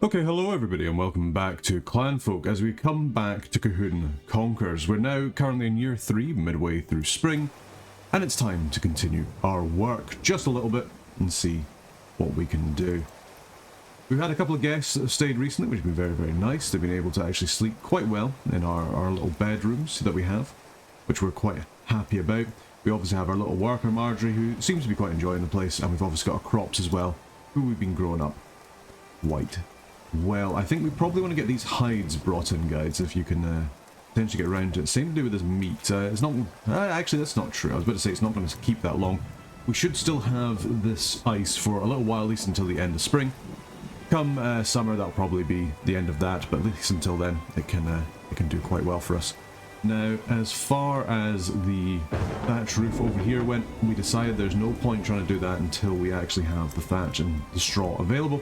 Okay, hello everybody and welcome back to Clanfolk as we come back to Colquhoun Conquers. We're now currently in year 3, midway through spring, and it's time to continue our work just a little bit and see what we can do. We've had a couple of guests that have stayed recently, which have been very nice. They've been able to actually sleep quite well in our little bedrooms that we have, which we're quite happy about. We obviously have our little worker Marjorie, who seems to be quite enjoying the place, and we've obviously got our crops as well, who we've been growing up white. Well, I think we probably want to get these hides brought in, guys, if you can potentially get around to it. Same to do with this meat. It's not... actually, that's not true. I was about to say it's not going to keep that long. We should still have this ice for a little while, at least until the end of spring. Come summer, that'll probably be the end of that, but at least until then, it can do quite well for us. Now, as far as the thatch roof over here went, we decided there's no point trying to do that until we actually have the thatch and the straw available.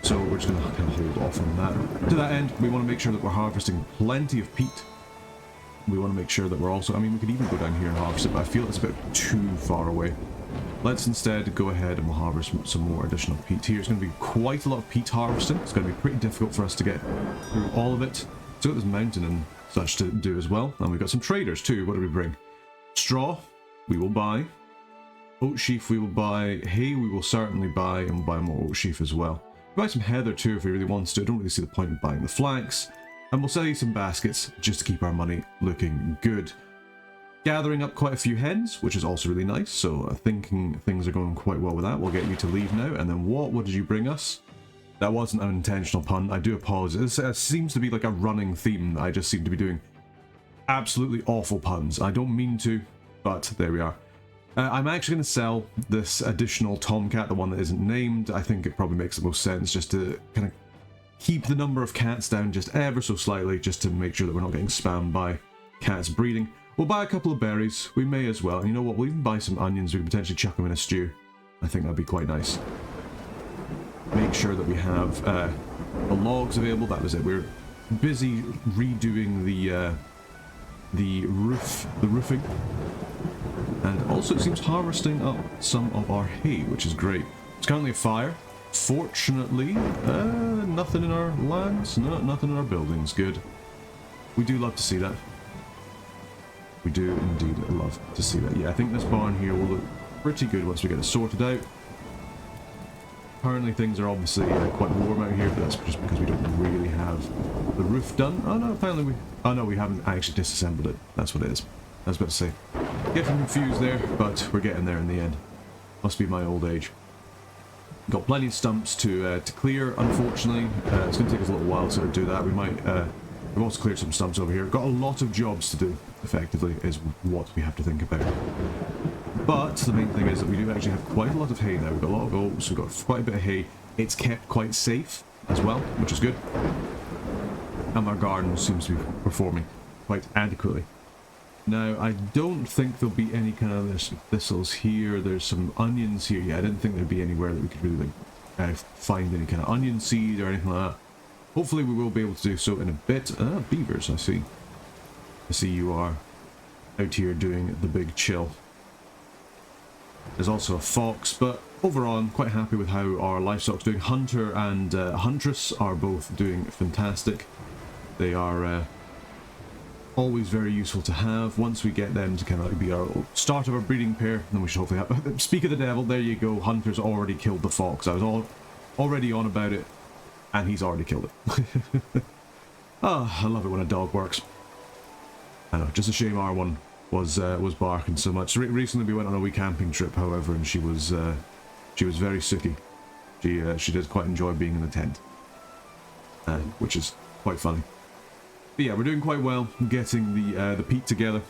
So we're just going to kind of hold off on that. To that end, we want to make sure that we're harvesting plenty of peat. We want to make sure that we're also... I mean, we could even go down here and harvest it, but I feel it's a bit too far away. Let's instead go ahead and we'll harvest some more additional peat here. It's going to be quite a lot of peat harvesting. It's going to be pretty difficult for us to get through all of it. So we've got this mountain and such to do as well. And we've got some traders too. What do we bring? Straw, we will buy. Oat sheaf we will buy. Hay we will certainly buy, and we'll buy more oat sheaf as well. Buy some heather too if we really want to. I don't really see the point of buying the flax. And we'll sell you some baskets just to keep our money looking good. Gathering up quite a few hens, which is also really nice. So thinking things are going quite well with that. We'll get you to leave now. And then what did you bring us? That wasn't an intentional pun. I do apologize. This seems to be like a running theme. I just seem to be doing absolutely awful puns. I don't mean to, but there we are. I'm actually going to sell this additional tomcat, the one that isn't named. I think it probably makes the most sense just to kind of keep the number of cats down just ever so slightly, just to make sure that we're not getting spammed by cats breeding. We'll buy a couple of berries. We may as well. And you know what? We'll even buy some onions. We can potentially chuck them in a stew. I think that'd be quite nice. Make sure that we have the logs available. That was it. We're busy redoing the roofing. And also it seems harvesting up some of our hay, which is great. It's currently a fire. Fortunately, nothing in our lands, nothing in our buildings. Good. We do love to see that. We do indeed love to see that. Yeah, I think this barn here will look pretty good once we get it sorted out. Currently things are obviously quite warm out here, but that's just because we don't really have the roof done. Oh no, finally we... Oh no, we haven't actually disassembled it. That's what it is. I was about to say. Getting confused there, but we're getting there in the end. Must be my old age. Got plenty of stumps to clear, unfortunately. It's going to take us a little while to do that. We might... we've also cleared some stumps over here. Got a lot of jobs to do, effectively, is what we have to think about. But the main thing is that we do actually have quite a lot of hay now. We've got a lot of oats, we've got quite a bit of hay. It's kept quite safe as well, which is good. And our garden seems to be performing quite adequately. Now, I don't think there'll be any kind of thistles here. There's some onions here. Yeah, I didn't think there'd be anywhere that we could really find any kind of onion seed or anything like that. Hopefully we will be able to do so in a bit. Beavers, I see. I see you are out here doing the big chill. There's also a fox, but overall I'm quite happy with how our livestock's doing. Hunter and Huntress are both doing fantastic. They are always very useful to have. Once we get them to kind of be our start of our breeding pair, then we should hopefully have... Speak of the devil, there you go. Hunter's already killed the fox. I was already on about it, and he's already killed it. Oh, I love it when a dog works. I know, just a shame our one was barking so much. Recently we went on a wee camping trip, however, and she was very sooky. She did quite enjoy being in the tent, which is quite funny. But yeah, we're doing quite well getting the peat together.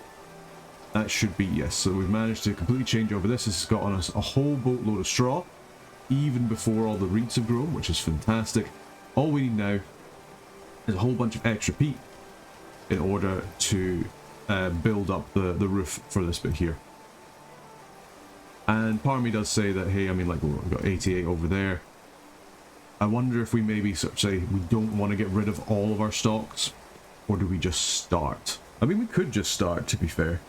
That should be, yes. So we've managed to completely change over this. This has got on us a whole boatload of straw, even before all the reeds have grown, which is fantastic. All we need now is a whole bunch of extra peat in order to build up the roof for this bit here. And part of me does say that, hey, I mean, like, we've got 88 over there. I wonder if we maybe sort of say we don't want to get rid of all of our stocks. Or do we just start? I mean, we could just start, to be fair.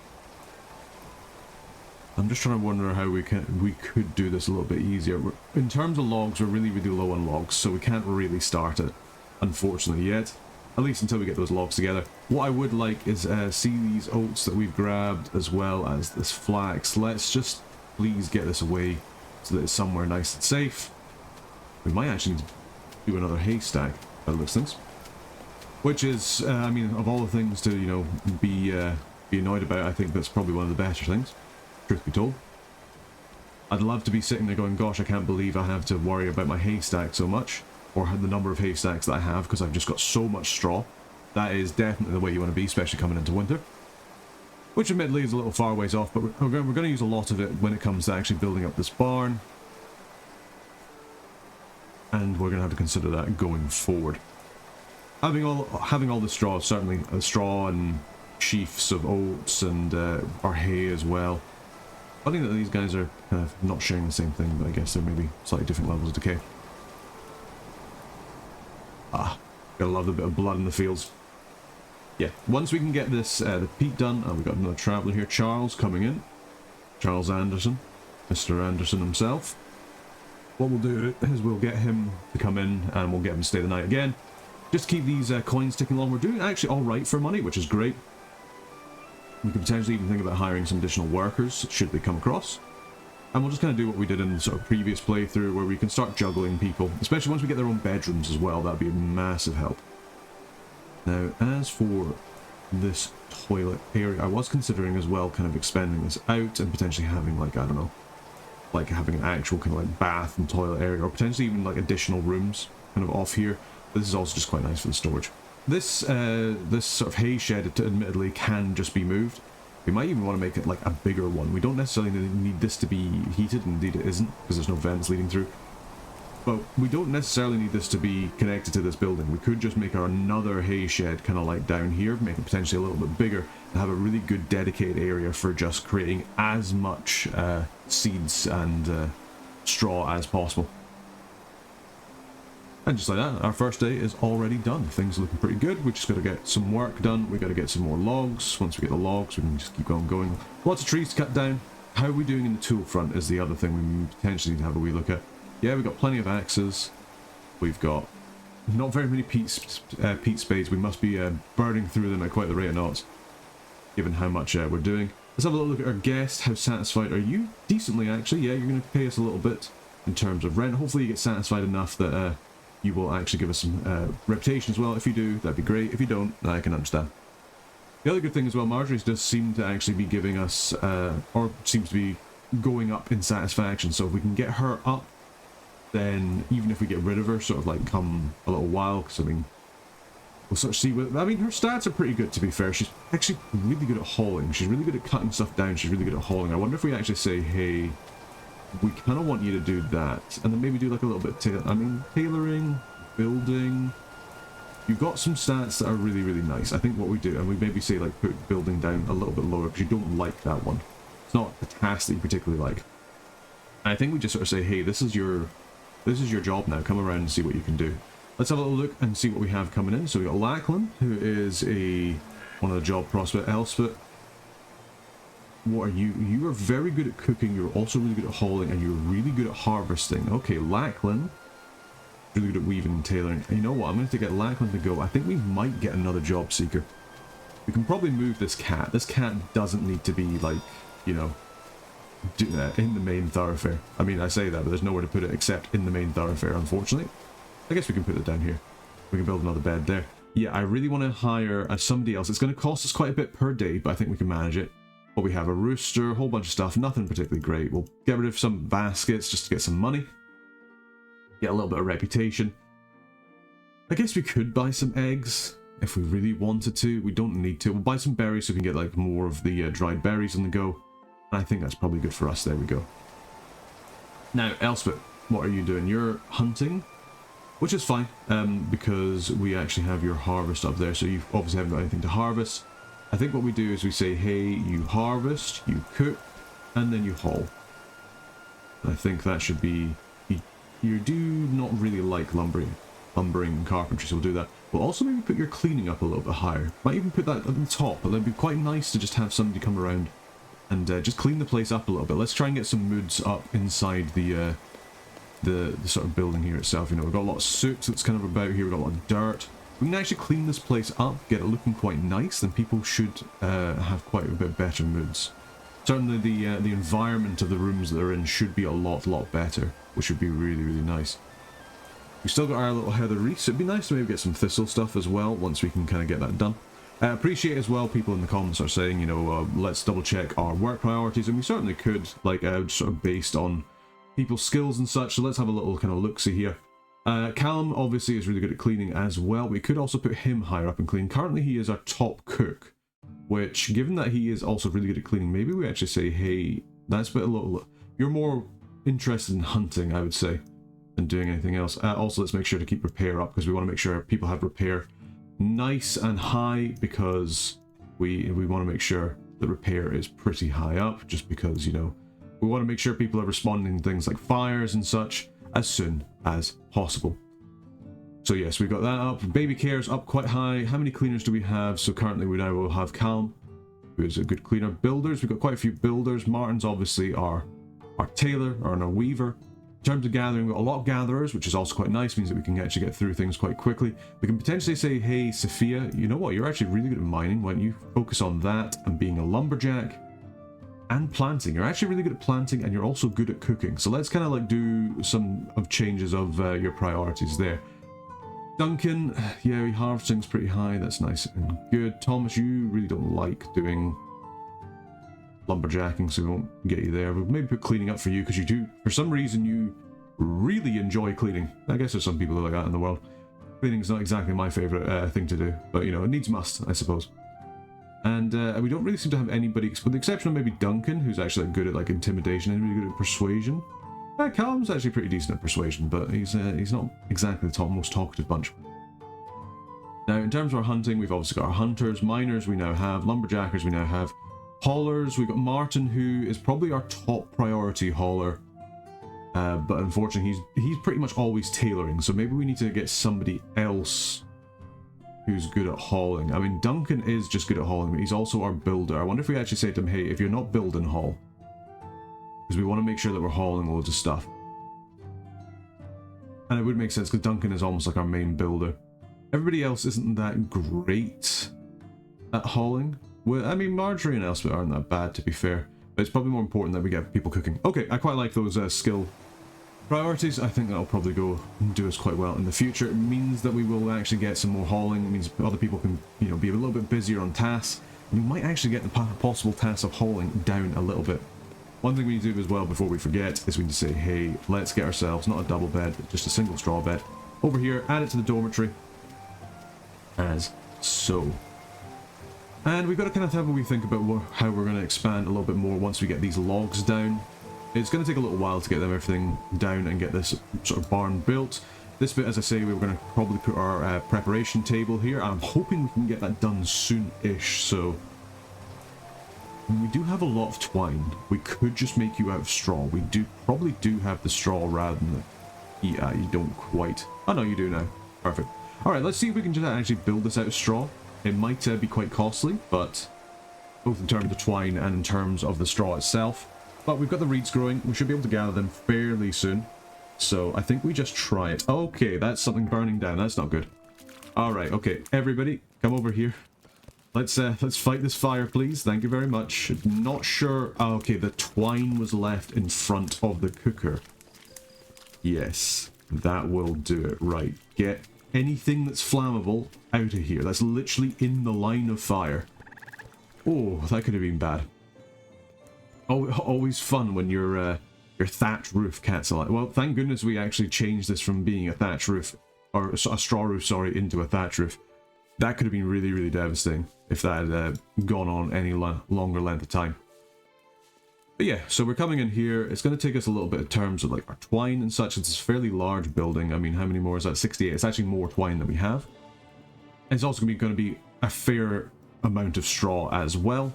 I'm just trying to wonder how we could do this a little bit easier. In terms of logs, we're really, really low on logs, so we can't really start it, unfortunately, yet. At least until we get those logs together. What I would like is see these oats that we've grabbed, as well as this flax. Let's just please get this away so that it's somewhere nice and safe. We might actually need to do another haystack, by the looks of things. Which is, I mean, of all the things to, you know, be annoyed about, I think that's probably one of the better things. Truth be told. I'd love to be sitting there going, gosh, I can't believe I have to worry about my haystack so much, or the number of haystacks that I have, because I've just got so much straw. That is definitely the way you want to be, especially coming into winter. Which admittedly is a little far ways off, but we're going to use a lot of it when it comes to actually building up this barn. And we're going to have to consider that going forward. Having all the straw, certainly straw and sheafs of oats and our hay as well. Funny that these guys are kind of not sharing the same thing, but I guess they're maybe slightly different levels of decay. Ah, gotta love the bit of blood in the fields. Yeah, once we can get this the peat done, and we've got another traveller here, Charles, coming in. Charles Anderson, Mr. Anderson himself. What we'll do is we'll get him to come in, and we'll get him to stay the night again. Just keep these coins ticking along. We're doing actually alright for money, which is great. We could potentially even think about hiring some additional workers, should they come across. And we'll just kind of do what we did in the sort of previous playthrough, where we can start juggling people. Especially once we get their own bedrooms as well, that'd be a massive help. Now, as for this toilet area, I was considering as well kind of expanding this out and potentially having, like, I don't know, like having an actual kind of like bath and toilet area, or potentially even like additional rooms kind of off here. This is also just quite nice for the storage. This this sort of hay shed, admittedly, can just be moved. We might even want to make it like a bigger one. We don't necessarily need this to be heated, indeed it isn't, because there's no vents leading through. But we don't necessarily need this to be connected to this building. We could just make another hay shed kind of like down here, make it potentially a little bit bigger, and have a really good dedicated area for just creating as much seeds and straw as possible. And just like that, our first day is already done. Things are looking pretty good. We just got to get some work done. We got to get some more logs. Once we get the logs, we can just keep on going. Lots of trees to cut down. How are we doing in the tool front is the other thing we potentially need to have a wee look at. Yeah, we've got plenty of axes. We've got not very many peat spades. We must be burning through them at quite the rate of knots, given how much we're doing. Let's have a little look at our guest. How satisfied are you? Decently, actually. Yeah, you're going to pay us a little bit in terms of rent. Hopefully you get satisfied enough that you will actually give us some reputation as well. If you do, that'd be great. If you don't, I can understand. The other good thing as well, Marjorie does seem to actually be giving us, or seems to be going up in satisfaction. So if we can get her up, then even if we get rid of her, sort of like come a little while, because I mean, we'll sort of see. I mean, her stats are pretty good, to be fair. She's actually really good at hauling. She's really good at cutting stuff down. She's really good at hauling. I wonder if we actually say, hey, we kind of want you to do that, and then maybe do like a little bit of tailoring, building. You've got some stats that are really, really nice. I think what we do, and we maybe say like put building down a little bit lower because you don't like that one. It's not a task that you particularly like. And I think we just sort of say, hey, this is your job now. Come around and see what you can do. Let's have a little look and see what we have coming in. So we got Lachlan, who is one of the job prospect. Elspeth, what are you? You are very good at cooking. You're also really good at hauling, and you're really good at harvesting. Okay, Lachlan, really good at weaving and tailoring. And you know what? I'm going to get Lachlan to go. I think we might get another job seeker. We can probably move this cat. This cat doesn't need to be like, you know, in the main thoroughfare. I mean, I say that, but there's nowhere to put it except in the main thoroughfare, unfortunately. I guess we can put it down here. We can build another bed there. Yeah, I really want to hire somebody else. It's going to cost us quite a bit per day, but I think we can manage it. But we have a rooster, a whole bunch of stuff, nothing particularly great. We'll get rid of some baskets just to get some money. Get a little bit of reputation. I guess we could buy some eggs if we really wanted to. We don't need to. We'll buy some berries so we can get like more of the dried berries on the go. I think that's probably good for us. There we go. Now, Elspeth, what are you doing? You're hunting, which is fine, because we actually have your harvest up there, so you obviously haven't got anything to harvest. I think what we do is we say, hey, you harvest, you cook, and then you haul. I think that should be... You do not really like lumbering and carpentry, so we'll do that. We'll also maybe put your cleaning up a little bit higher. Might even put that at the top, but it'd be quite nice to just have somebody come around and just clean the place up a little bit. Let's try and get some moods up inside the sort of building here itself. You know, we've got a lot of soot that's kind of about here, we've got a lot of dirt. We can actually clean this place up, get it looking quite nice, then people should have quite a bit better moods. Certainly the environment of the rooms that they're in should be a lot better, which would be really nice. We've still got our little heather wreaths. It'd be nice to maybe get some thistle stuff as well once we can kind of get that done. Appreciate as well people in the comments are saying, you know, let's double check our work priorities, and we certainly could, like sort of based on people's skills and such. So let's have a little kind of look-see here. Callum obviously is really good at cleaning as well. We could also put him higher up in cleaning. Currently he is our top cook, which, given that he is also really good at cleaning, maybe we actually say, hey, that's a bit you're more interested in hunting, I would say, than doing anything else. Also, let's make sure to keep repair up, because we want to make sure people have repair nice and high, because we want to make sure the repair is pretty high up, just because, you know, we want to make sure people are responding to things like fires and such as soon as possible. So yes, we've got that up. Baby care's up quite high. How many cleaners do we have? So currently we now will have Calm, who is a good cleaner. Builders, we've got quite a few builders. Martin's obviously our tailor, or our weaver. In terms of gathering, we've got a lot of gatherers, which is also quite nice, means that we can actually get through things quite quickly. We can potentially say, hey, Sophia, you know what, you're actually really good at mining. Why don't you focus on that and being a lumberjack and planting? You're actually really good at planting, and you're also good at cooking. So let's kind of like do some of changes of your priorities there. Duncan, yeah, harvesting's pretty high. That's nice and good. Thomas, you really don't like doing lumberjacking, so we won't get you there. We'll maybe put cleaning up for you, because you do, for some reason, you really enjoy cleaning. I guess there's some people who like that in the world. Cleaning's not exactly my favourite thing to do, but you know, it needs must, I suppose. And we don't really seem to have anybody, with the exception of maybe Duncan, who's actually good at like intimidation, and really good at persuasion. Callum's actually pretty decent at persuasion, but he's not exactly the most talkative bunch. Now, in terms of our hunting, we've obviously got our hunters, miners we now have, lumberjackers we now have, haulers. We've got Martin, who is probably our top priority hauler, but unfortunately he's pretty much always tailoring, so maybe we need to get somebody else who's good at hauling. I mean, Duncan is just good at hauling, but he's also our builder. I wonder if we actually say to him, hey, if you're not building, haul. Because we want to make sure that we're hauling loads of stuff. And it would make sense, because Duncan is almost like our main builder. Everybody else isn't that great at hauling. Well, I mean, Marjorie and Elspeth aren't that bad, to be fair. But it's probably more important that we get people cooking. Okay, I quite like those skill priorities. I think that'll probably go and do us quite well in the future. It means that we will actually get some more hauling. It means other people can, you know, be a little bit busier on tasks. And we might actually get the possible task of hauling down a little bit. One thing we need to do as well before we forget is we need to say, hey, let's get ourselves not a double bed, but just a single straw bed over here, add it to the dormitory, as so. And we've got to kind of have a wee think about how we're going to expand a little bit more once we get these logs down. It's going to take a little while to get everything down and get this sort of barn built. This bit, as I say, we were going to probably put our preparation table here. I'm hoping we can get that done soon-ish, so... we do have a lot of twine. We could just make you out of straw. We probably do have the straw rather than the... yeah, you don't quite. Oh no, you do now. Perfect. Alright, let's see if we can just actually build this out of straw. It might be quite costly, but both in terms of twine and in terms of the straw itself. But we've got the reeds growing. We should be able to gather them fairly soon. So I think we just try it. Okay, that's something burning down. That's not good. Alright, okay. Everybody, come over here. Let's fight this fire, please. Thank you very much. Not sure... oh, okay, the twine was left in front of the cooker. Yes, that will do it. Right, get anything that's flammable out of here. That's literally in the line of fire. Oh, that could have been bad. Oh, always fun when your thatch roof cat's alight. Well, thank goodness we actually changed this from being a thatch roof, or a straw roof, sorry, into a thatch roof. That could have been really, really devastating if that had gone on any longer length of time. But yeah, so we're coming in here. It's going to take us a little bit in terms of like our twine and such. It's a fairly large building. I mean, how many more is that? 68. It's actually more twine than we have. And it's also going to be a fair amount of straw as well.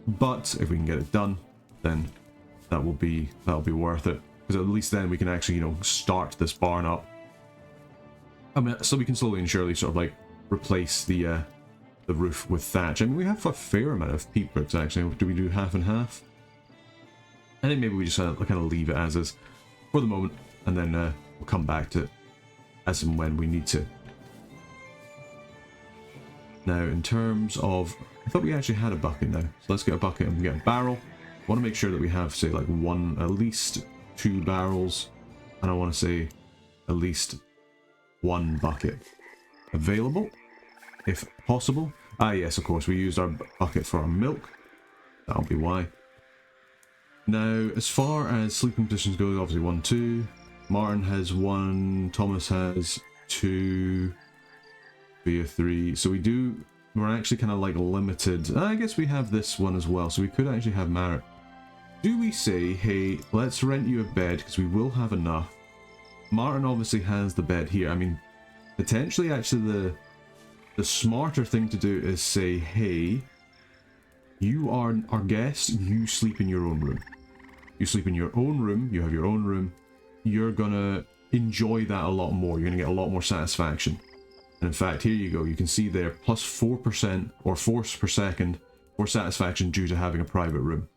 But if we can get it done, then that'll be worth it. Because at least then we can actually, you know, start this barn up. I mean, so we can slowly and surely sort of like replace the roof with thatch. I mean, we have a fair amount of peat bricks actually. Do we do half and half? I think maybe we just kind of leave it as is for the moment, and then we'll come back to it as and when we need to. Now, in terms of, I thought we actually had a bucket now, so let's get a bucket and get a barrel. I want to make sure that we have, say, like at least 2 barrels, and I want to say at least 1 bucket available, if possible. Ah, yes, of course, we used our bucket for our milk. That'll be why. Now, as far as sleeping positions go, obviously 1, 2. Martin has 1, Thomas has 2, Thea 3. So we're actually kind of like limited. I guess we have this one as well, so we could actually have Marit. Do we say, hey, let's rent you a bed, because we will have enough. Martin obviously has the bed here. I mean, potentially actually the smarter thing to do is say, hey, you are our guest, you sleep in your own room. You sleep in your own room, you have your own room. You're gonna enjoy that a lot more. You're gonna get a lot more satisfaction. And in fact, here you go. You can see there, plus 4% or force per second for satisfaction due to having a private room.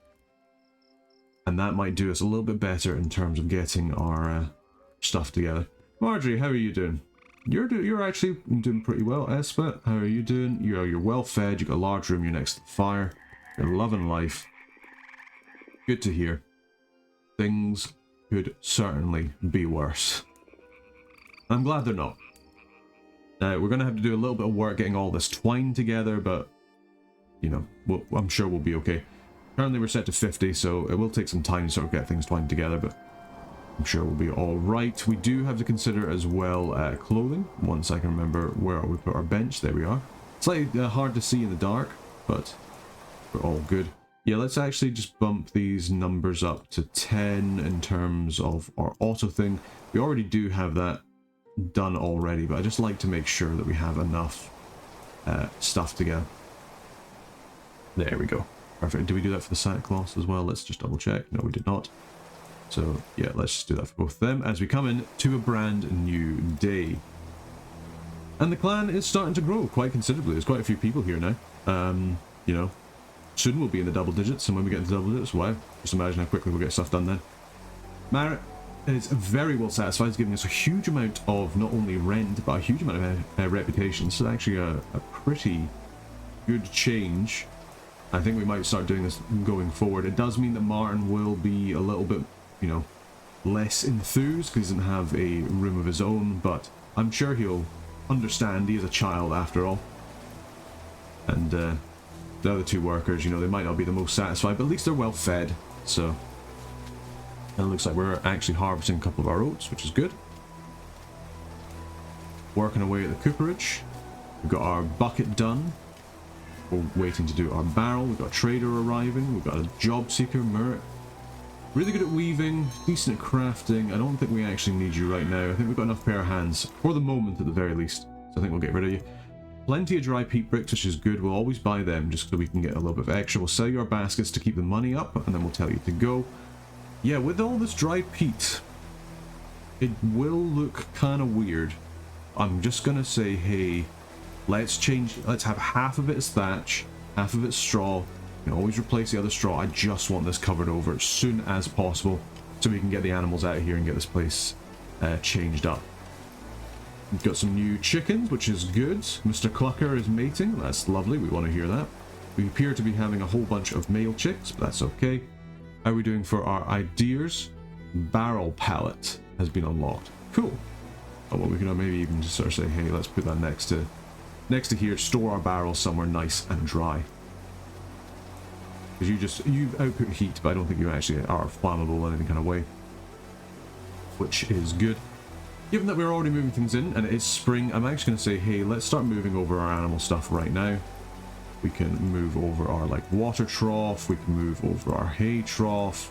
And that might do us a little bit better in terms of getting our stuff together. Marjorie, how are you doing? You're actually doing pretty well. Espa, how are you doing? You're well fed. You've got a large room. You're next to the fire. You're loving life. Good to hear. Things could certainly be worse. I'm glad they're not. Now, we're going to have to do a little bit of work getting all this twine together, but, you know, I'm sure we'll be okay. Currently, we're set to 50, so it will take some time to sort of get things twined together, but I'm sure we'll be all right. We do have to consider as well clothing. Once I can remember where we put our bench. There we are. Slightly hard to see in the dark, but we're all good. Yeah, let's actually just bump these numbers up to 10 in terms of our auto thing. We already do have that done already, but I just like to make sure that we have enough stuff together. There we go. Perfect. Did we do that for the sackcloth as well? Let's just double check. No, we did not. So yeah, let's just do that for both of them as we come in to a brand new day. And the clan is starting to grow quite considerably. There's quite a few people here now. You know, soon we'll be in the double digits, and when we get into double digits, wow, just imagine how quickly we'll get stuff done then. Marit is very well satisfied. It's giving us a huge amount of not only rent, but a huge amount of reputation. So actually a pretty good change. I think we might start doing this going forward. It does mean that Martin will be a little bit, you know, less enthused because he doesn't have a room of his own, but I'm sure he'll understand. He is a child after all. And the other 2 workers, you know, they might not be the most satisfied, but at least they're well fed. So, and it looks like we're actually harvesting a couple of our oats, which is good. Working away at the cooperage. We've got our bucket done. We're waiting to do our barrel. We've got a trader arriving. We've got a job seeker, Murit. Really good at weaving, decent at crafting. I don't think we actually need you right now. I think we've got enough pair of hands, for the moment at the very least. So I think we'll get rid of you. Plenty of dry peat bricks, which is good. We'll always buy them just so we can get a little bit of extra. We'll sell you our baskets to keep the money up, and then we'll tell you to go. Yeah, with all this dried peat, it will look kind of weird. I'm just going to say, hey, let's have half of it as thatch, half of it straw. You can always replace the other straw. I just want this covered over as soon as possible so we can get the animals out of here and get this place changed up. We've got some new chickens, which is good. Mr. Clucker is mating. That's lovely. We want to hear that. We appear to be having a whole bunch of male chicks, but that's okay. How are we doing for our ideas? Barrel pallet has been unlocked. Cool. Oh, well, we can maybe even just sort of say, hey, let's put that next to here. Store our barrels somewhere nice and dry. Because you output heat, but I don't think you actually are flammable in any kind of way. Which is good. Given that we're already moving things in, and it is spring, I'm actually going to say, hey, let's start moving over our animal stuff right now. We can move over our, like, water trough. We can move over our hay trough.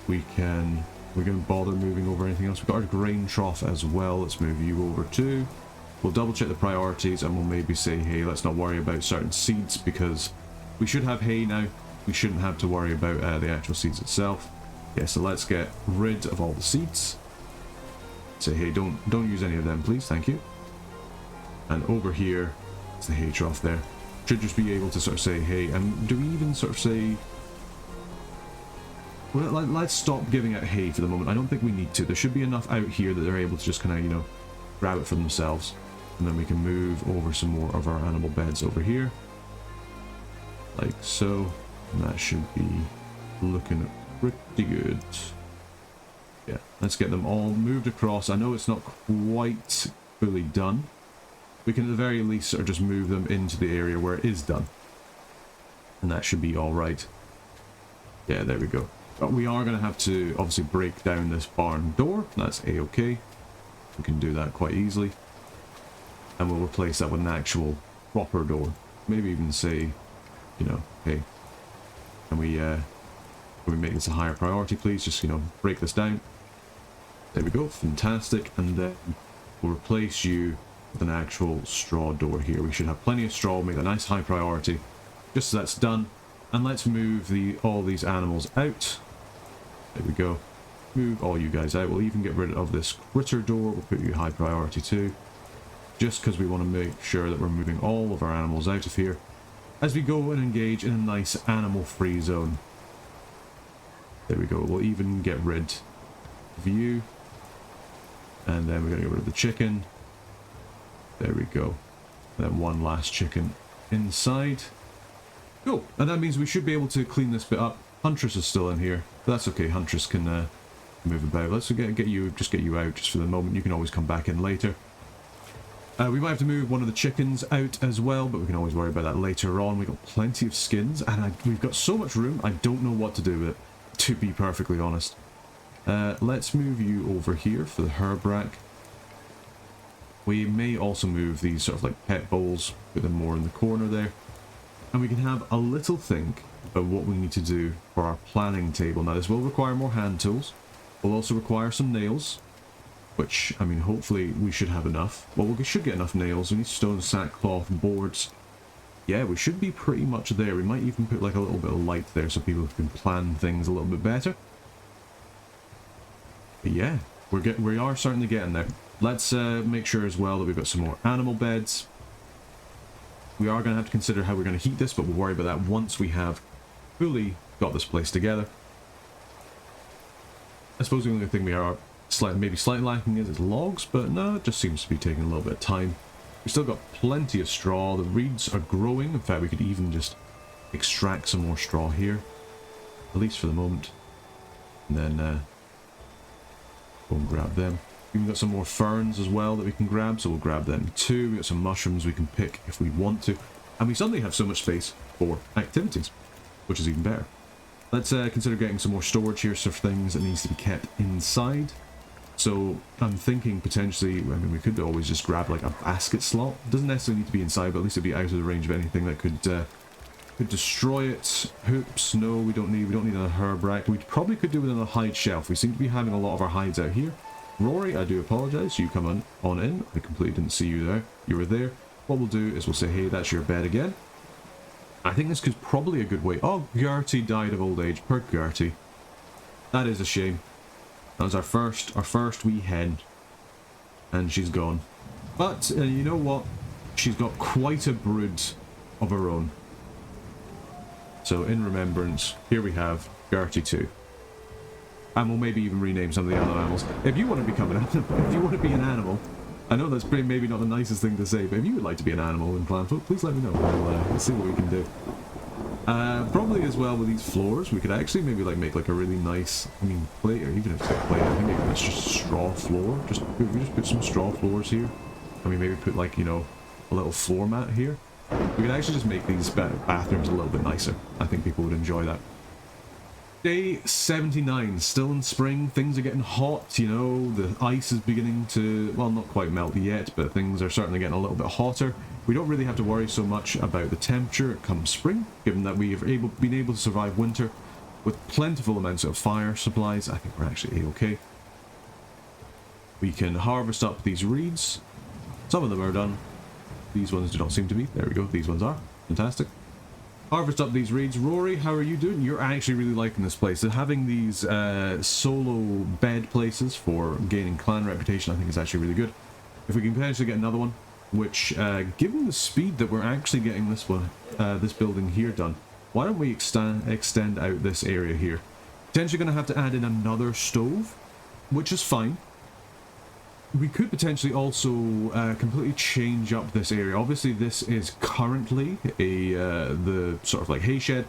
We're going to bother moving over anything else. We've got our grain trough as well. Let's move you over too. We'll double check the priorities, and we'll maybe say, hey, let's not worry about certain seeds, because we should have hay now. We shouldn't have to worry about the actual seeds itself. Yeah, so let's get rid of all the seeds. Say, hey, don't use any of them, please, thank you. And over here, it's the hay trough there. Should just be able to sort of say, hey, and do we even sort of say... well, let's stop giving out hay for the moment. I don't think we need to. There should be enough out here that they're able to just kind of, you know, grab it for themselves. And then we can move over some more of our animal beds over here. Like so. And that should be looking pretty good. Yeah, let's get them all moved across. I know it's not quite fully done. We can at the very least sort of just move them into the area where it is done. And that should be alright. Yeah, there we go. But we are going to have to obviously break down this barn door. That's a-okay. We can do that quite easily. And we'll replace that with an actual proper door. Maybe even say, you know, hey, can we make this a higher priority, please? Just, you know, break this down. There we go, fantastic. And then we'll replace you with an actual straw door here. We should have plenty of straw, make a nice high priority. Just so that's done. And let's move all these animals out. There we go. Move all you guys out. We'll even get rid of this critter door. We'll put you high priority too. Just because we want to make sure that we're moving all of our animals out of here as we go and engage in a nice animal-free zone. There we go. We'll even get rid of you. And then we're going to get rid of the chicken. There we go. And then one last chicken inside. Cool. And that means we should be able to clean this bit up. Huntress is still in here. But that's okay. Huntress can move about. Let's get you out just for the moment. You can always come back in later. We might have to move one of the chickens out as well, but we can always worry about that later on. We've got plenty of skins, and we've got so much room, I don't know what to do with it, to be perfectly honest. Let's move you over here for the herb rack. We may also move these sort of like pet bowls, put them more in the corner there. And we can have a little think about what we need to do for our planning table. Now this will require more hand tools. We'll also require some nails, which, I mean, hopefully we should have enough. Well, we should get enough nails. We need stone, sackcloth, boards. Yeah, we should be pretty much there. We might even put like a little bit of light there so people can plan things a little bit better. But yeah, we are certainly getting there. Let's make sure as well that we've got some more animal beds. We are going to have to consider how we're going to heat this, but we'll worry about that once we have fully got this place together. I suppose the only thing we are maybe slightly lacking is logs, but no, it just seems to be taking a little bit of time. We've still got plenty of straw. The reeds are growing. In fact, we could even just extract some more straw here, at least for the moment. And then go and grab them. We've got some more ferns as well that we can grab, so we'll grab them too. We've got some mushrooms we can pick if we want to. And we suddenly have so much space for activities, which is even better. Let's consider getting some more storage here for things that needs to be kept inside. So I'm thinking potentially, I mean, we could always just grab like a basket slot. It doesn't necessarily need to be inside, but at least it'd be out of the range of anything that could destroy it. Hoops, no, we don't need a herb rack. We probably could do with a hide shelf. We seem to be having a lot of our hides out here. Rory, I do apologise. You come on in. I completely didn't see you there. You were there. What we'll do is we'll say, hey, that's your bed again. I think this is probably a good way. Oh, Gertie died of old age. Poor Gertie. That is a shame. That was our first wee hen. And she's gone. But, you know what? She's got quite a brood of her own. So, in remembrance, here we have Gertie 2. And we'll maybe even rename some of the other animals. If you want to become an animal, if you want to be an animal, I know that's maybe not the nicest thing to say, but if you would like to be an animal in Clanfolk, please let me know. We'll see what we can do. Probably as well with these floors, we could actually maybe like make like a really nice, I mean, plate, or even if it's a plate, I think maybe it's just a straw floor. Just put some straw floors here. I mean, maybe put like, you know, a little floor mat here. We could actually just make these bathrooms a little bit nicer. I think people would enjoy that. Day 79, still in spring, things are getting hot, you know, the ice is beginning to, well, not quite melt yet, but things are certainly getting a little bit hotter. We don't really have to worry so much about the temperature come spring, given that we have been able to survive winter with plentiful amounts of fire supplies. I think we're actually a-okay. We can harvest up these reeds. Some of them are done. These ones do not seem to be. There we go, these ones are. Fantastic. Harvest up these reeds. Rory, how are you doing? You're actually really liking this place. So having these solo bed places for gaining clan reputation, I think is actually really good. If we can potentially get another one, which, given the speed that we're actually getting this one, this building here done, why don't we extend out this area here? Potentially going to have to add in another stove, which is fine. We could potentially also completely change up this area. Obviously, this is currently the sort of like hay shed.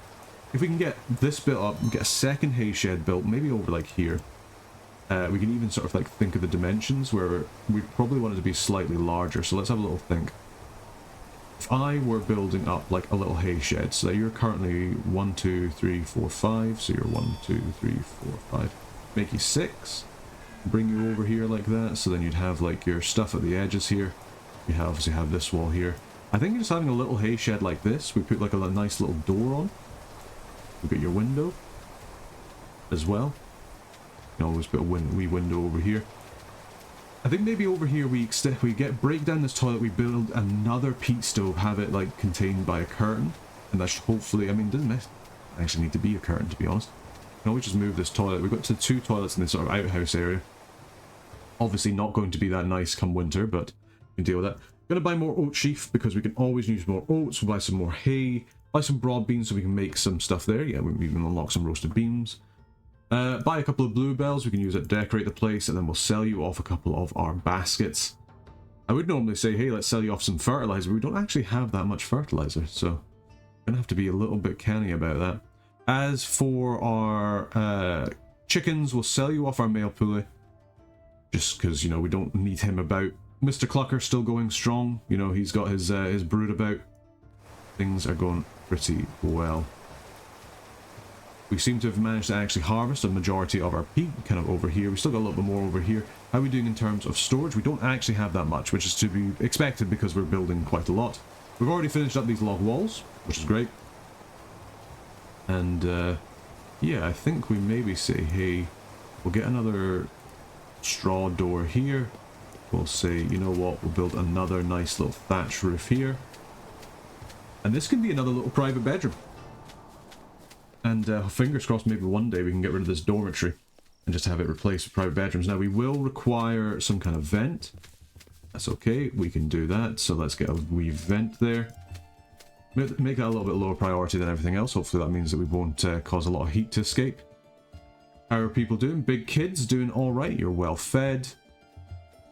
If we can get this built up and get a second hay shed built, maybe over like here, we can even sort of like think of the dimensions where we probably want it to be slightly larger. So let's have a little think. If I were building up like a little hay shed, so you're currently 1, 2, 3, 4, 5. So you're 1, 2, 3, 4, 5. Make you 6. Bring you over here like that, so then you'd have like your stuff at the edges here. You obviously have this wall here. I think just having a little hay shed like this, we put like a nice little door on. We've got your window as well. You can always put a wee window over here. I think maybe over here we break down this toilet, we build another peat stove, have it like contained by a curtain, and that should hopefully, I mean, doesn't actually need to be a curtain, to be honest. We can always just move this toilet. We've got 2 toilets in this sort of outhouse area. Obviously not going to be that nice come winter, but we can deal with that. Going to buy more oat sheaf because we can always use more oats. We'll buy some more hay, buy some broad beans so we can make some stuff there. Yeah, we can even unlock some roasted beans. Buy a couple of bluebells. We can use it to decorate the place, and then we'll sell you off a couple of our baskets. I would normally say, hey, let's sell you off some fertilizer. We don't actually have that much fertilizer, so I'm going to have to be a little bit canny about that. As for our chickens, we'll sell you off our male pulley. Just because, you know, we don't need him about. Mr. Clucker still going strong. You know, he's got his brood about. Things are going pretty well. We seem to have managed to actually harvest a majority of our peat kind of over here. We still got a little bit more over here. How are we doing in terms of storage? We don't actually have that much, which is to be expected because we're building quite a lot. We've already finished up these log walls, which is great. And yeah, I think we maybe say, hey, we'll get another straw door here. We'll say, you know what, we'll build another nice little thatch roof here. And this can be another little private bedroom. And fingers crossed maybe one day we can get rid of this dormitory and just have it replaced with private bedrooms. Now we will require some kind of vent. That's okay, we can do that. So let's get a wee vent there. Make that a little bit lower priority than everything else. Hopefully that means that we won't cause a lot of heat to escape. How are people doing? Big kids doing alright. You're well fed.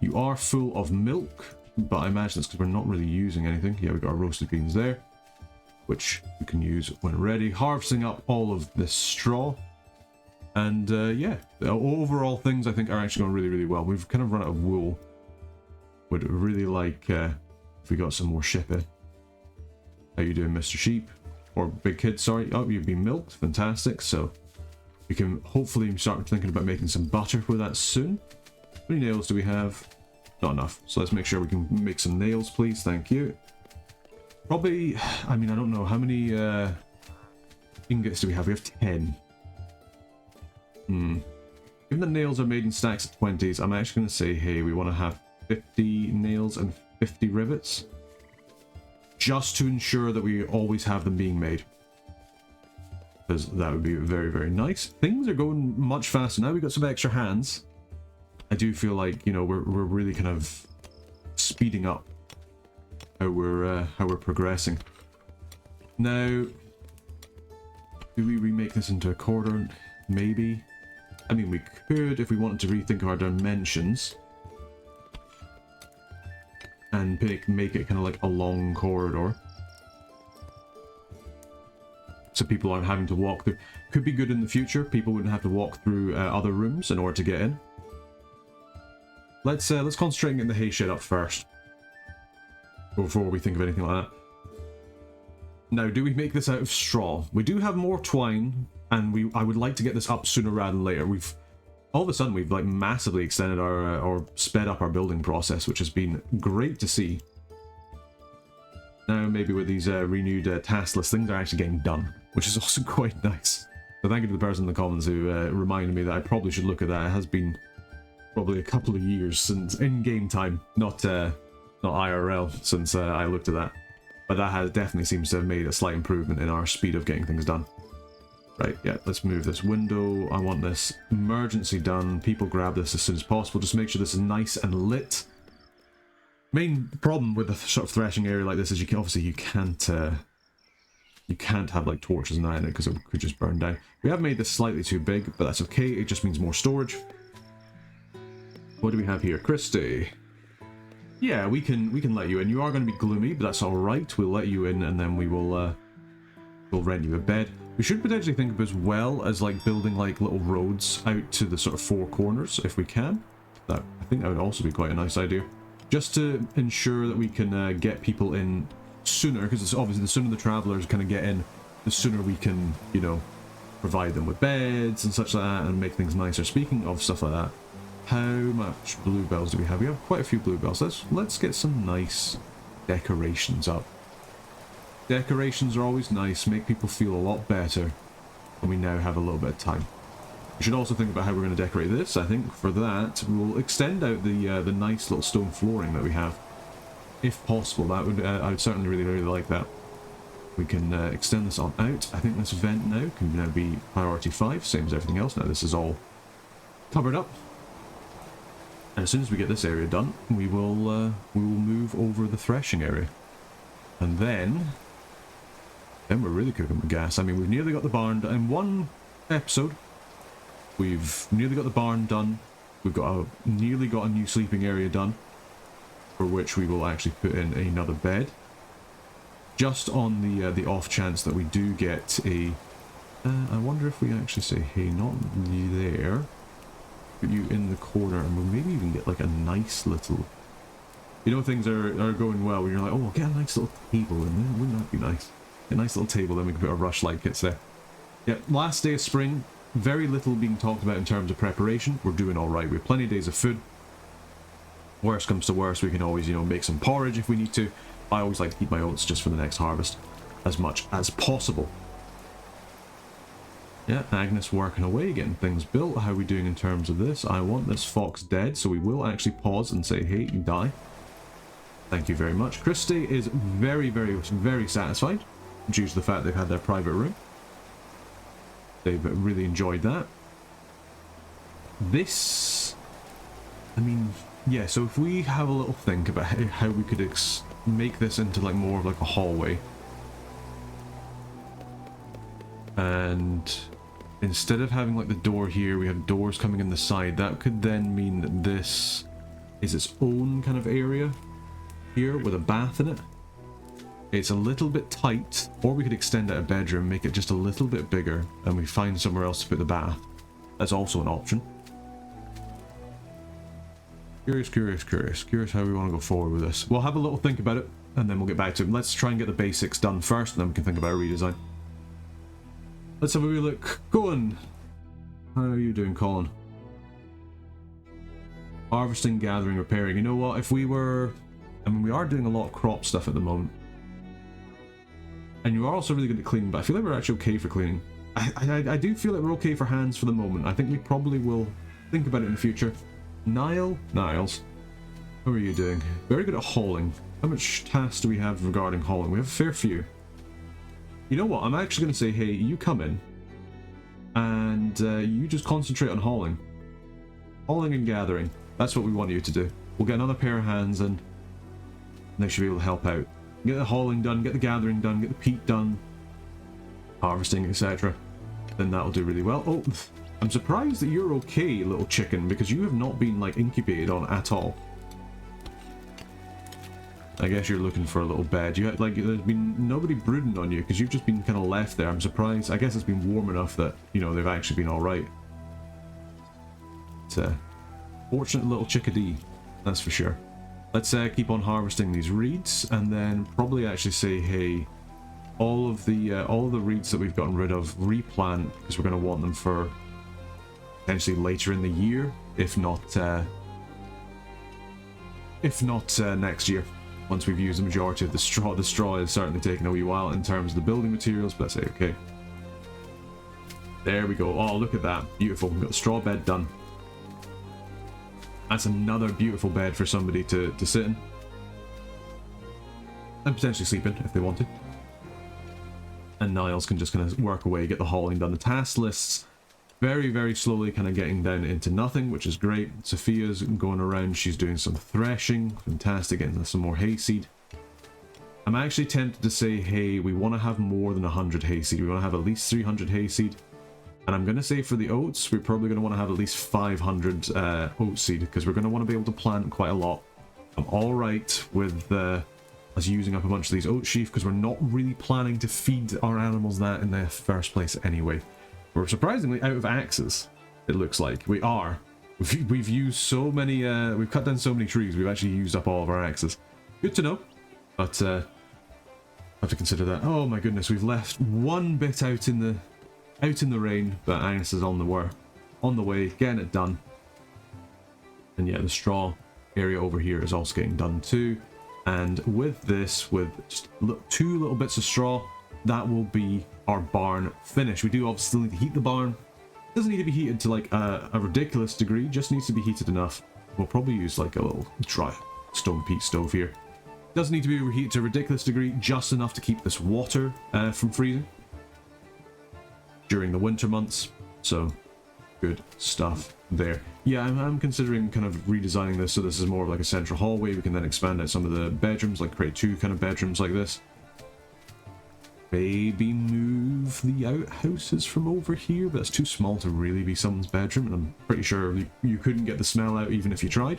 You are full of milk, but I imagine it's because we're not really using anything. Yeah, we've got our roasted beans there, which we can use when ready. Harvesting up all of this straw. And yeah, the overall things I think are actually going really, really well. We've kind of run out of wool. Would really like if we got some more shipping. How you doing, Mr. Sheep? Or Big Kid, sorry. Oh, you've been milked. Fantastic. So we can hopefully start thinking about making some butter with that soon. How many nails do we have? Not enough. So let's make sure we can make some nails, please. Thank you. Probably, I mean, I don't know. How many ingots do we have? We have 10. Given the nails are made in stacks of 20s, I'm actually going to say, hey, we want to have 50 nails and 50 rivets. Just to ensure that we always have them being made. Because that would be very, very nice. Things are going much faster now. We've got some extra hands. I do feel like, you know, we're really kind of speeding up how we're progressing. Now, do we remake this into a corridor? Maybe. I mean, we could if we wanted to rethink of our dimensions and make it kind of like a long corridor, so people aren't having to walk through. Could be good in the future. People wouldn't have to walk through other rooms in order to get in. Let's concentrate on getting the hay shed up first before we think of anything like that. Now, do we make this out of straw? We do have more twine, and I would like to get this up sooner rather than later. All of a sudden we've like massively extended our or sped up our building process, which has been great to see. Now maybe with these renewed task lists, things are actually getting done, which is also quite nice. So thank you to the person in the comments who reminded me that I probably should look at that. It has been probably a couple of years since in-game time, not IRL, since I looked at that. But that definitely seems to have made a slight improvement in our speed of getting things done. Right, yeah, let's move this window. I want this emergency done. People grab this as soon as possible. Just make sure this is nice and lit. Main problem with a sort of threshing area like this is you can't you can't have like torches and that in it because it could just burn down. We have made this slightly too big, but that's okay. It just means more storage. What do we have here? Christy. Yeah, we can let you in. You are going to be gloomy, but that's all right. We'll let you in, and then we'll rent you a bed. We should potentially think of as well as like building like little roads out to the sort of four corners if we can. I think that would also be quite a nice idea, just to ensure that we can get people in sooner, because it's obviously the sooner the travelers kind of get in, the sooner we can, you know, provide them with beds and such like that and make things nicer. Speaking of stuff like that, how much bluebells do we have? We have quite a few bluebells. Let's get some nice decorations up. Decorations are always nice, make people feel a lot better, and we now have a little bit of time. We should also think about how we're going to decorate this. I think for that we'll extend out the nice little stone flooring that we have, if possible. That would I would certainly really like that. We can extend this on out. I think this vent now can now be priority 5, same as everything else. Now this is all covered up, and as soon as we get this area done, we will move over the threshing area, and then we're really cooking with gas. I mean, we've nearly got the barn done. In one episode, we've nearly got the barn done. We've nearly got a new sleeping area done, for which we will actually put in another bed. Just on the off chance that we do get a... I wonder if we actually say, hey, not there. Put you in the corner, and we'll maybe even get like a nice little... You know, things are going well, when you're like, oh, we'll get a nice little table in there. Wouldn't that be nice? A nice little table, then we can put a rushlight kits there. Yeah, last day of spring. Very little being talked about in terms of preparation. We're doing alright. We have plenty of days of food. Worst comes to worst, we can always, you know, make some porridge if we need to. I always like to keep my oats just for the next harvest, as much as possible. Yeah, Agnes working away, getting things built. How are we doing in terms of this? I want this fox dead, so we will actually pause and say, hey, you die. Thank you very much. Christy is very satisfied, due to the fact they've had their private room. They've really enjoyed that. This... I mean, yeah, so if we have a little think about how we could make this into like more of like a hallway. And instead of having like the door here, we have doors coming in the side. That could then mean that this is its own kind of area here with a bath in it. It's a little bit tight, or we could extend out a bedroom, make it just a little bit bigger, and we find somewhere else to put the bath. That's also an option. Curious how we want to go forward with this. We'll have a little think about it, and then we'll get back to it. Let's try and get the basics done first, and then we can think about a redesign. Let's have a wee look. Colin! How are you doing, Colin? Harvesting, gathering, repairing. You know what, if we were... I mean, we are doing a lot of crop stuff at the moment. And you are also really good at cleaning, but I feel like we're actually okay for cleaning. I do feel like we're okay for hands for the moment. I think we probably will think about it in the future. Niles, how are you doing? Very good at hauling. How much tasks do we have regarding hauling? We have a fair few. You know what? I'm actually going to say, hey, you come in, and you just concentrate on hauling. Hauling and gathering. That's what we want you to do. We'll get another pair of hands in, and they should be able to help out. Get the hauling done, get the gathering done, get the peat done, harvesting, etc. Then that'll do really well. Oh, I'm surprised that you're okay, little chicken, because you have not been, like, incubated on at all. I guess you're looking for a little bed. You had, like, there's been nobody brooding on you, because you've just been kind of left there. I'm surprised. I guess it's been warm enough that, you know, they've actually been alright. It's a fortunate little chickadee, that's for sure. Let's keep on harvesting these reeds, and then probably actually say, hey, all of the reeds that we've gotten rid of, replant, because we're going to want them for potentially later in the year, if not next year, once we've used the majority of the straw. The straw is certainly taking a wee while in terms of the building materials, but let's say okay. There we go. Oh, look at that, beautiful. We've got the straw bed done. That's another beautiful bed for somebody to sit in. And potentially sleep in if they want to. And Niles can just kind of work away, get the hauling done. The task lists very slowly kind of getting down into nothing, which is great. Sophia's going around, she's doing some threshing. Fantastic, getting some more hayseed. I'm actually tempted to say, hey, we want to have more than 100 hayseed. We want to have at least 300 hayseed. And I'm going to say for the oats, we're probably going to want to have at least 500 oat seed, because we're going to want to be able to plant quite a lot. I'm alright with us using up a bunch of these oat sheaf, because we're not really planning to feed our animals that in the first place anyway. We're surprisingly out of axes, it looks like. We are. We've used so many, we've cut down so many trees, we've actually used up all of our axes. Good to know, but I have to consider that. Oh my goodness, we've left one bit out in the rain, but Agnes is on the way, getting it done. And yeah, the straw area over here is also getting done too. And with this, with just two little bits of straw, that will be our barn finished. We do obviously still need to heat the barn. It doesn't need to be heated to like a ridiculous degree, just needs to be heated enough. We'll probably use like a little dry stone peat stove here. Doesn't need to be reheated to a ridiculous degree, just enough to keep this water from freezing during the winter months. So good stuff there. Yeah, I'm considering kind of redesigning this so this is more of like a central hallway. We can then expand out some of the bedrooms, like create two kind of bedrooms like this. Maybe move the outhouses from over here, but it's too small to really be someone's bedroom, and I'm pretty sure you couldn't get the smell out even if you tried.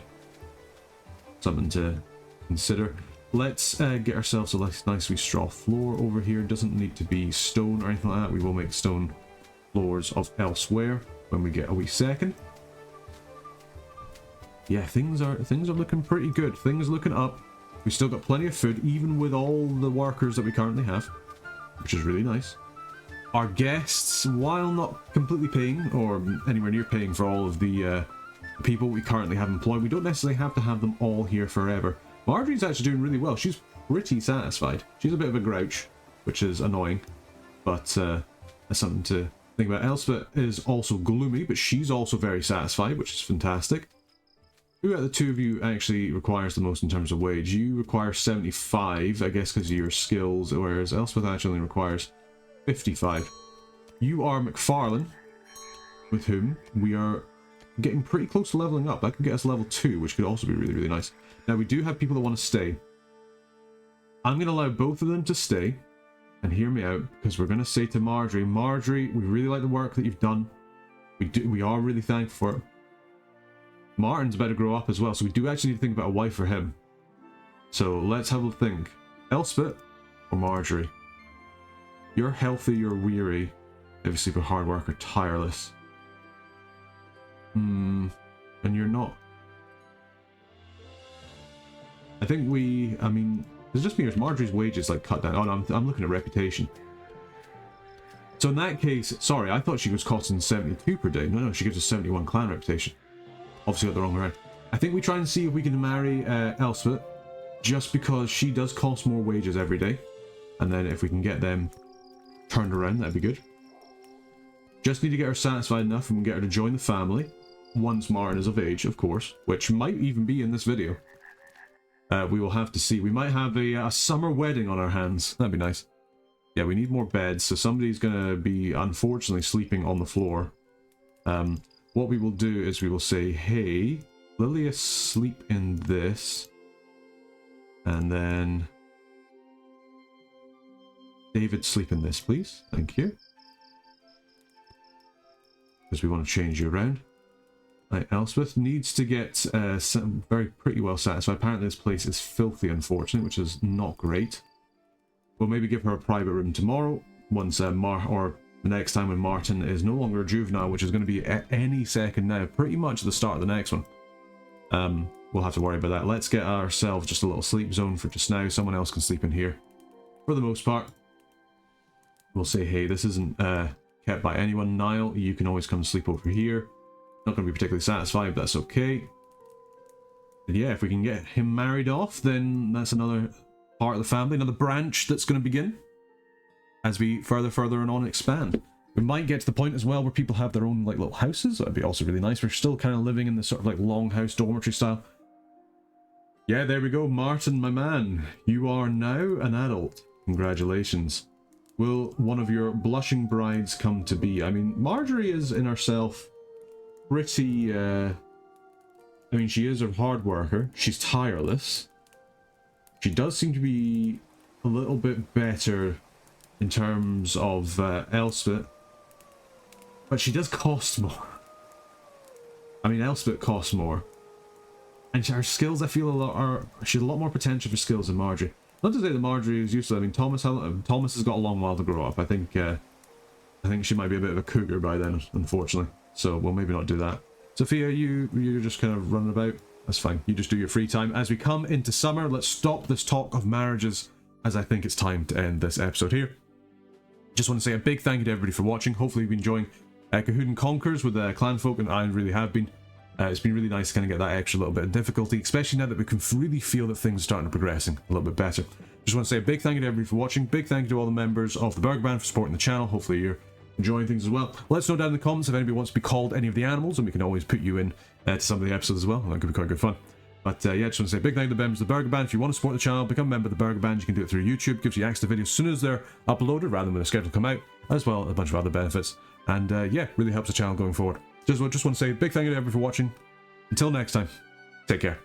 Something to consider. Let's get ourselves a nice wee straw floor over here. Doesn't need to be stone or anything like that. We will make stone floors of elsewhere when we get a wee second. Yeah, things are looking pretty good. Things looking up. We've still got plenty of food, even with all the workers that we currently have, which is really nice. Our guests, while not completely paying or anywhere near paying for all of the people we currently have employed, we don't necessarily have to have them all here forever. Marjorie's actually doing really well. She's pretty satisfied. She's a bit of a grouch, which is annoying, but that's something to think about. Elspeth is also gloomy, but she's also very satisfied, which is fantastic. Who out of the two of you actually requires the most in terms of wage? You require 75, I guess, because of your skills, whereas Elspeth actually only requires 55. You are McFarlane, with whom we are getting pretty close to leveling up. That could get us level 2, which could also be really, really nice. Now, we do have people that want to stay. I'm going to allow both of them to stay, and hear me out, because we're going to say to Marjorie, Marjorie, we really like the work that you've done. We are really thankful for it. Martin's about to grow up as well, so we do actually need to think about a wife for him. So let's have a think. Elspeth or Marjorie? You're healthy, you're weary. Obviously for hard work or tireless. And you're not. I think I mean, there's just because Marjorie's wages like cut down. Oh no, I'm looking at reputation. So in that case, sorry, I thought she was costing 72 per day. No, she gives us 71 clan reputation. Obviously got the wrong round. I think we try and see if we can marry Elspeth, just because she does cost more wages every day. And then if we can get them turned around, that'd be good. Just need to get her satisfied enough and get her to join the family. Once Martin is of age, of course, which might even be in this video. We will have to see. We might have a summer wedding on our hands. That'd be nice. Yeah, we need more beds, so somebody's going to be, unfortunately, sleeping on the floor. What we will do is we will say, hey, Lilia, sleep in this. And then David, sleep in this, please. Thank you. Because we want to change you around. Right, Elspeth needs to get pretty well satisfied. Apparently this place is filthy, unfortunately, which is not great. We'll maybe give her a private room tomorrow, once or the next time when Martin is no longer a juvenile, which is going to be at any second now, pretty much at the start of the next one. We'll have to worry about that. Let's get ourselves just a little sleep zone for just now. Someone else can sleep in here. For the most part, we'll say, hey, this isn't kept by anyone. Niall, you can always come sleep over here. Not going to be particularly satisfied, but that's okay. And yeah, if we can get him married off, then that's another part of the family, another branch that's going to begin as we further on expand. We might get to the point as well where people have their own like little houses. That'd be also really nice. We're still kind of living in this sort of like longhouse dormitory style. Yeah, there we go. Martin, my man, you are now an adult. Congratulations. Will one of your blushing brides come to be? I mean, Marjorie is in herself pretty, I mean, she is a hard worker. She's tireless. She does seem to be a little bit better in terms of Elspeth, but she does cost more. I mean, Elspeth costs more, and her skills, I feel, she has a lot more potential for skills than Marjorie. Not to say that Marjorie is useless. I mean, Thomas has got a long while to grow up. I think she might be a bit of a cougar by then, unfortunately. So we'll maybe not do that. Sophia, you're just kind of running about. That's fine. You just do your free time. As we come into summer, let's stop this talk of marriages, as I think it's time to end this episode here. Just want to say a big thank you to everybody for watching. Hopefully you've been enjoying Colquhoun Conquers with Clanfolk, and I really have been. It's been really nice to kind of get that extra little bit of difficulty, especially now that we can really feel that things are starting to progressing a little bit better. Just want to say a big thank you to everybody for watching. Big thank you to all the members of the Burger Band for supporting the channel. Hopefully you're enjoying things as well. Let us know down in the comments if anybody wants to be called any of the animals, and we can always put you in to some of the episodes as well. That could be quite good fun. But yeah, just want to say a big thank you to the members of the Burger Band. If you want to support the channel, become a member of the Burger Band. You can do it through YouTube. It gives you access to videos as soon as they're uploaded, rather than when they're scheduled to come out, as well as a bunch of other benefits. And yeah, really helps the channel going forward. Just want to say a big thank you to everybody for watching. Until next time, take care.